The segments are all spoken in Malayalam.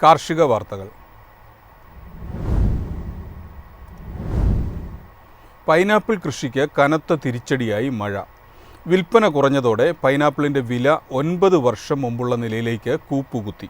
കാർഷിക വാർത്തകൾ. പൈനാപ്പിൾ കൃഷിക്ക് കനത്ത തിരിച്ചടിയായി മഴ. വിൽപ്പന കുറഞ്ഞതോടെ പൈനാപ്പിളിൻ്റെ വില 9 വർഷം മുമ്പുള്ള നിലയിലേക്ക് കൂപ്പുകുത്തി.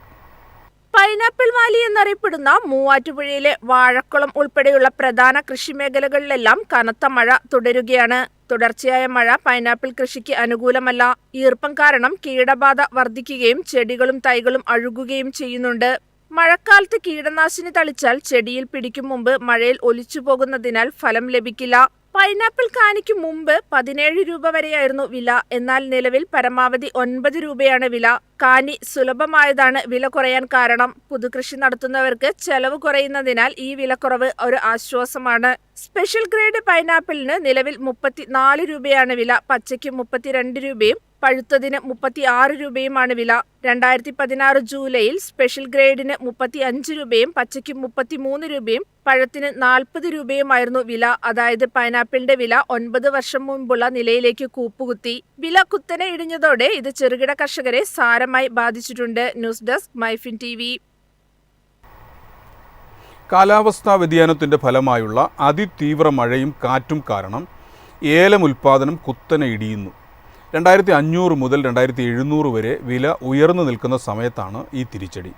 പൈനാപ്പിൾ വാലി എന്നറിയപ്പെടുന്ന മൂവാറ്റുപുഴയിലെ വാഴക്കുളം ഉൾപ്പെടെയുള്ള പ്രധാന കൃഷിമേഖലകളിലെല്ലാം കനത്ത മഴ തുടരുകയാണ്. തുടർച്ചയായ മഴ പൈനാപ്പിൾ കൃഷിക്ക് അനുകൂലമല്ല. ഈർപ്പം കാരണം കീടബാധ വർദ്ധിക്കുകയും ചെടികളും തൈകളും അഴുകുകയും ചെയ്യുന്നുണ്ട്. മഴക്കാലത്ത് കീടനാശിനി തളിച്ചാൽ ചെടിയിൽ പിടിക്കും മുമ്പ് മഴയിൽ ഒലിച്ചു പോകുന്നതിനാൽ ഫലം ലഭിക്കില്ല. പൈനാപ്പിൾ കാനിക്ക് മുമ്പ് 17 രൂപ വരെയായിരുന്നു വില. എന്നാൽ നിലവിൽ പരമാവധി 9 രൂപയാണ് വില. കാനി സുലഭമായതാണ് വില കുറയാൻ കാരണം. പുതുകൃഷി നടത്തുന്നവർക്ക് ചെലവ് കുറയുന്നതിനാൽ ഈ വിലക്കുറവ് ഒരു ആശ്വാസമാണ്. സ്പെഷ്യൽ ഗ്രേഡ് പൈനാപ്പിളിന് നിലവിൽ 34 രൂപയാണ് വില. പച്ചയ്ക്ക് 32 രൂപയും പഴുത്തതിന് 36 രൂപയുമാണ് വില. 2016 ജൂലൈയിൽ സ്പെഷ്യൽ ഗ്രേഡിന് 35 രൂപയും പച്ചയ്ക്ക് 33 രൂപയും പഴത്തിന് 40 രൂപയുമായിരുന്നു വില. അതായത് പൈനാപ്പിളിന്റെ വില 9 വർഷം മുൻപുള്ള നിലയിലേക്ക് കൂപ്പുകുത്തി. വില കുത്തനെ ഇടിഞ്ഞതോടെ ഇത് ചെറുകിട കർഷകരെ സാരമായി ബാധിച്ചിട്ടുണ്ട്. News desk Myfin TV. കാലാവസ്ഥാ വ്യതിയാനത്തിൻ്റെ ഫലമായുള്ള അതിതീവ്ര മഴയും കാറ്റും കാരണം ഏലം ഉൽപ്പാദനം കുത്തനെ ഇടിയുന്നു. 2500 മുതൽ 2700 വരെ വില ഉയർന്നു നിൽക്കുന്ന സമയത്താണ് ഈ തിരിച്ചടി.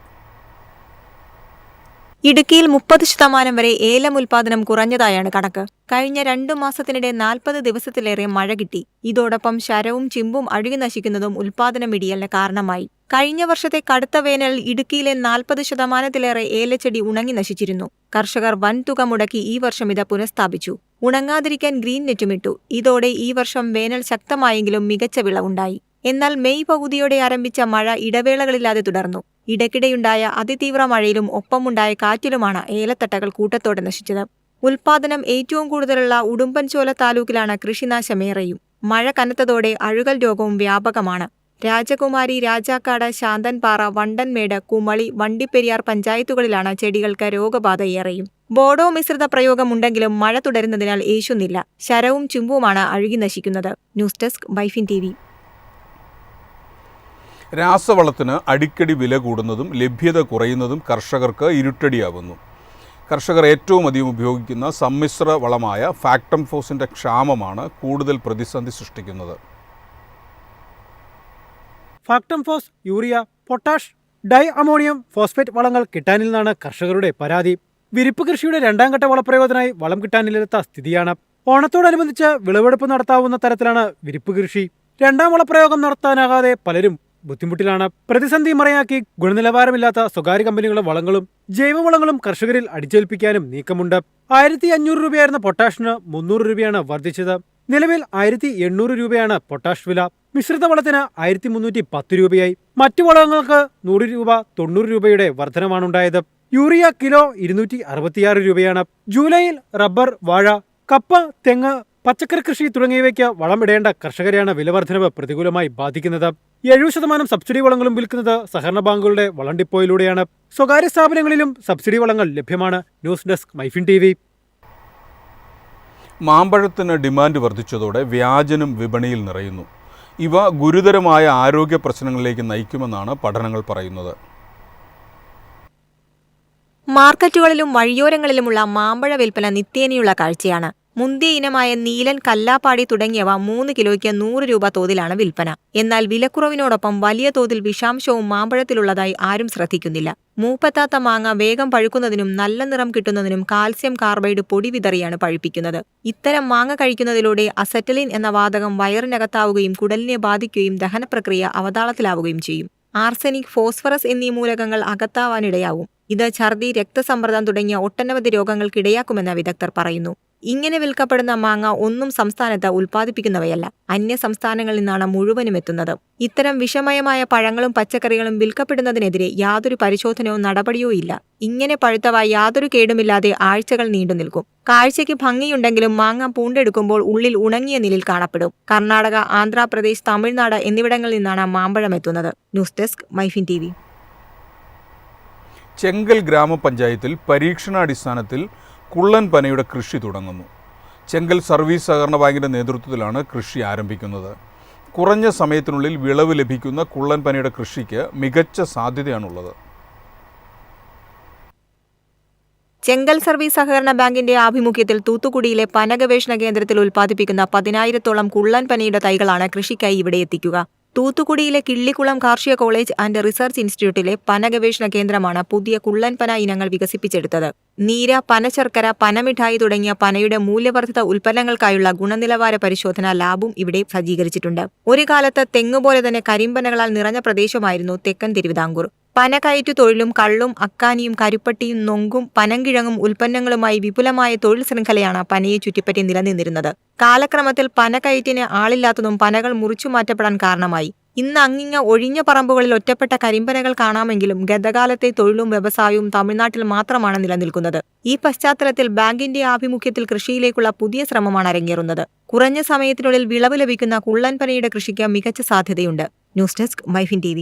ഇടുക്കിയിൽ 30% വരെ ഏലം ഉൽപാദനം കുറഞ്ഞതായാണ് കണക്ക്. കഴിഞ്ഞ 2 മാസത്തിനിടെ 40 ദിവസത്തിലേറെ മഴ കിട്ടി. ഇതോടൊപ്പം ശരവും ചിമ്പും അഴുകി നശിക്കുന്നതും ഉൽപാദനം ഇടിയലിന് കാരണമായി. കഴിഞ്ഞ വർഷത്തെ കടുത്ത വേനലിൽ ഇടുക്കിയിലെ 40%-ലേറെ ഏലച്ചെടി ഉണങ്ങി നശിച്ചിരുന്നു. കർഷകർ വൻതുക മുടക്കി ഈ വർഷം ഇത് പുനഃസ്ഥാപിച്ചു. ഉണങ്ങാതിരിക്കാൻ ഗ്രീൻ നെറ്റുമിട്ടു. ഇതോടെ ഈ വർഷം വേനൽ ശക്തമായെങ്കിലും മികച്ച വിളവുണ്ടായി. എന്നാൽ മെയ് പകുതിയോടെ ആരംഭിച്ച മഴ ഇടവേളകളില്ലാതെ തുടർന്നു. ഇടയ്ക്കിടെയുണ്ടായ അതിതീവ്ര മഴയിലും ഒപ്പമുണ്ടായ കാറ്റിലുമാണ് ഏലത്തട്ടകൾ കൂട്ടത്തോടെ നശിച്ചത്. ഉൽപാദനം ഏറ്റവും കൂടുതലുള്ള ഉടുമ്പൻചോല താലൂക്കിലാണ് കൃഷിനാശമേറെയും. മഴ കനത്തതോടെ അഴുകൽ രോഗവും വ്യാപകമാണ്. രാജകുമാരി, രാജാക്കാട്, ശാന്തൻപാറ, വണ്ടൻമേട്, കുമളി, വണ്ടിപ്പെരിയാർ പഞ്ചായത്തുകളിലാണ് ചെടികൾക്ക് രോഗബാധയേറെയും. ബോഡോ മിശ്രിത പ്രയോഗമുണ്ടെങ്കിലും മഴ തുടരുന്നതിനാൽ ഏശുന്നില്ല. ശരവും ചുമ്പുമാണ് അഴുകി നശിക്കുന്നത്. News desk Myfin TV. രാസവളത്തിന് അടിക്കടി വില കൂടുന്നതും ലഭ്യത കുറയുന്നതും കർഷകർക്ക് ഇരുട്ടടിയാവുന്നു. കർഷകർ ഏറ്റവും അധികം ഉപയോഗിക്കുന്ന സമ്മിശ്ര വളമായ ഫാക്ടം ഫോസിൻ്റെ ക്ഷാമമാണ് കൂടുതൽ പ്രതിസന്ധി സൃഷ്ടിക്കുന്നത്. Factamfos, urea, potash, di ammonium phosphate വളങ്ങൾ കിട്ടാനില്ലെന്നാണ് കർഷകരുടെ പരാതി. വിരിപ്പ് കൃഷിയുടെ 2ാം ഘട്ട വളപ്രയോഗത്തിനായി വളം കിട്ടാനില്ലാത്ത സ്ഥിതിയാണ്. ഓണത്തോടനുബന്ധിച്ച് വിളവെടുപ്പ് നടത്താവുന്ന തരത്തിലാണ് വിരിപ്പ് കൃഷി. 2ാം വളപ്രയോഗം നടത്താനാകാതെ പലരും ബുദ്ധിമുട്ടിലാണ്. പ്രതിസന്ധി മറയാക്കി ഗുണനിലവാരമില്ലാത്ത സ്വകാര്യ കമ്പനികളുടെ വളങ്ങളും ജൈവവളങ്ങളും കർഷകരിൽ അടിച്ചേൽപ്പിക്കാനും നീക്കമുണ്ട്. 1500 രൂപയായിരുന്ന പൊട്ടാഷിന് 300 രൂപയാണ് വർദ്ധിച്ചത്. നിലവിൽ 1800 രൂപയാണ് പൊട്ടാഷ് വില. മിശ്രിത വളത്തിന് 1310 രൂപയായി. മറ്റു വളങ്ങൾക്ക് 100 രൂപ, 90 രൂപയുടെ വർധനമാണുണ്ടായത്. യൂറിയ കിലോ 266 രൂപയാണ്. ജൂലൈയിൽ റബ്ബർ, വാഴ, കപ്പ, തെങ്ങ്, പച്ചക്കറി കൃഷി തുടങ്ങിയവയ്ക്ക് വളമിടേണ്ട കർഷകരെയാണ് വിലവർദ്ധനവ് പ്രതികൂലമായി ബാധിക്കുന്നത്. 70% സബ്സിഡി വളങ്ങളും വിൽക്കുന്നത് സഹകരണ ബാങ്കുകളുടെ വളം ഡിപ്പോയിലൂടെയാണ്. സ്വകാര്യ സ്ഥാപനങ്ങളിലും സബ്സിഡി വളങ്ങൾ ലഭ്യമാണ്. News desk Myfin TV. മാമ്പഴത്തിന് ഡിമാൻഡ് വർദ്ധിച്ചതോടെ വ്യാജനും വിപണിയിൽ നിറയുന്നു. ഇവ ഗുരുതരമായ ആരോഗ്യ പ്രശ്നങ്ങളിലേക്ക് നയിക്കുമെന്നാണ് പഠനങ്ങൾ പറയുന്നത്. മാർക്കറ്റുകളിലും വഴിയോരങ്ങളിലുമുള്ള മാമ്പഴ വിൽപ്പന നിത്യേനയുള്ള കാഴ്ചയാണ്. മുന്തിയ ഇനമായ നീലൻ, കല്ലാപ്പാടി തുടങ്ങിയവ 3 കിലോയ്ക്ക് 100 രൂപ തോതിലാണ് വിൽപ്പന. എന്നാൽ വിലക്കുറവിനോടൊപ്പം വലിയ തോതിൽ വിഷാംശവും മാമ്പഴത്തിലുള്ളതായി ആരും ശ്രദ്ധിക്കുന്നില്ല. മൂപ്പെത്താത്ത മാങ്ങ വേഗം പഴുക്കുന്നതിനും നല്ല നിറം കിട്ടുന്നതിനും കാൽസ്യം കാർബൈഡ് പൊടി വിതറിയാണ് പഴുപ്പിക്കുന്നത്. ഇത്തരം മാങ്ങ കഴിക്കുന്നതിലൂടെ അസറ്റലിൻ എന്ന വാതകം വയറിനകത്താവുകയും കുടലിനെ ബാധിക്കുകയും ദഹനപ്രക്രിയ അവതാളത്തിലാവുകയും ചെയ്യും. ആർസെനിക്, ഫോസ്ഫറസ് എന്നീ മൂലകങ്ങൾ അകത്താവാനിടയാവും. ഇത് ഛർദി, രക്തസമ്മർദ്ദം തുടങ്ങിയ ഒട്ടനവധി രോഗങ്ങൾക്കിടയാക്കുമെന്ന് വിദഗ്ധർ പറയുന്നു. ഇങ്ങനെ വിൽക്കപ്പെടുന്ന മാങ്ങ ഒന്നും സംസ്ഥാനത്ത് ഉൽപ്പാദിപ്പിക്കുന്നവയല്ല. അന്യ സംസ്ഥാനങ്ങളിൽ നിന്നാണ് മുഴുവനും എത്തുന്നത്. ഇത്തരം വിഷമയമായ പഴങ്ങളും പച്ചക്കറികളും വിൽക്കപ്പെടുന്നതിനെതിരെ യാതൊരു പരിശോധനയോ നടപടിയോ ഇല്ല. ഇങ്ങനെ പഴുത്തവ യാതൊരു കേടുമില്ലാതെ ആഴ്ചകൾ നീണ്ടുനിൽക്കും. കാഴ്ചയ്ക്ക് ഭംഗിയുണ്ടെങ്കിലും മാങ്ങ പൂണ്ടെടുക്കുമ്പോൾ ഉള്ളിൽ ഉണങ്ങിയ നിലയിൽ കാണപ്പെടും. കർണാടക, ആന്ധ്രാപ്രദേശ്, തമിഴ്നാട് എന്നിവിടങ്ങളിൽ നിന്നാണ് മാമ്പഴം എത്തുന്നത്. News desk Myfin TV. ചെങ്കൽ ഗ്രാമപഞ്ചായത്തിൽ പരീക്ഷണാടിസ്ഥാനത്തിൽ കുള്ളൻ പനയുടെ കൃഷി തുടങ്ങുന്നു. ചെങ്കൽ സർവീസ് സഹകരണ ബാങ്കിൻ്റെ നേതൃത്വത്തിലാണ് കൃഷി ആരംഭിക്കുന്നത്. കുറഞ്ഞ സമയത്തിനുള്ളിൽ വിളവ് ലഭിക്കുന്ന കുള്ളൻ പനയുടെ കൃഷിക്ക് മികച്ച സാധ്യതയാണുള്ളത്. ചെങ്കൽ സർവീസ് സഹകരണ ബാങ്കിന്റെ ആഭിമുഖ്യത്തിൽ തൂത്തുക്കുടിയിലെ പന ഗവേഷണ കേന്ദ്രത്തിൽ ഉൽപ്പാദിപ്പിക്കുന്ന 10,000-ഓളം കുള്ളൻ പനയുടെ തൈകളാണ് കൃഷിക്കായി ഇവിടെ എത്തിക്കുക. തൂത്തുക്കുടിയിലെ കിള്ളിക്കുളം കാർഷിക കോളേജ് ആൻഡ് റിസർച്ച് ഇൻസ്റ്റിറ്റ്യൂട്ടിലെ പന ഗവേഷണ കേന്ദ്രമാണ് പുതിയ കുള്ളൻ പന ഇനങ്ങൾ വികസിപ്പിച്ചെടുത്തത്. നീര, പനശർക്കര, പനമിഠായി തുടങ്ങിയ പനയുടെ മൂല്യവർദ്ധിത ഉൽപ്പന്നങ്ങൾക്കായുള്ള ഗുണനിലവാര പരിശോധനാ ലാബും ഇവിടെ സജ്ജീകരിച്ചിട്ടുണ്ട്. ഒരു കാലത്ത് തെങ്ങുപോലെ തന്നെ കരിമ്പനകളാൽ നിറഞ്ഞ പ്രദേശമായിരുന്നു തെക്കൻ തിരുവിതാംകൂർ. പനകയറ്റു തൊഴിലും കള്ളും അക്കാനിയും കരുപ്പട്ടിയും നൊങ്കും പനങ്കിഴങ്ങും ഉൽപ്പന്നങ്ങളുമായി വിപുലമായ തൊഴിൽ ശൃംഖലയാണ് പനയെ ചുറ്റിപ്പറ്റി നിലനിന്നിരുന്നത്. കാലക്രമത്തിൽ പനകയറ്റിന് ആളില്ലാത്തതും പനകൾ മുറിച്ചുമാറ്റപ്പെടാൻ കാരണമായി. ഇന്ന് അങ്ങിങ്ങ ഒഴിഞ്ഞ പറമ്പുകളിൽ ഒറ്റപ്പെട്ട കരിമ്പനകൾ കാണാമെങ്കിലും ഗതകാലത്തെ തൊഴിലും വ്യവസായവും തമിഴ്നാട്ടിൽ മാത്രമാണ് നിലനിൽക്കുന്നത്. ഈ പശ്ചാത്തലത്തിൽ ബാങ്കിന്റെ ആഭിമുഖ്യത്തിൽ കൃഷിയിലേക്കുള്ള പുതിയ ശ്രമമാണ് അരങ്ങേറുന്നത്. കുറഞ്ഞ സമയത്തിനുള്ളിൽ വിളവ് ലഭിക്കുന്ന കുള്ളൻ പനയുടെ കൃഷിക്ക് മികച്ച സാധ്യതയുണ്ട്. News desk Myfin TV.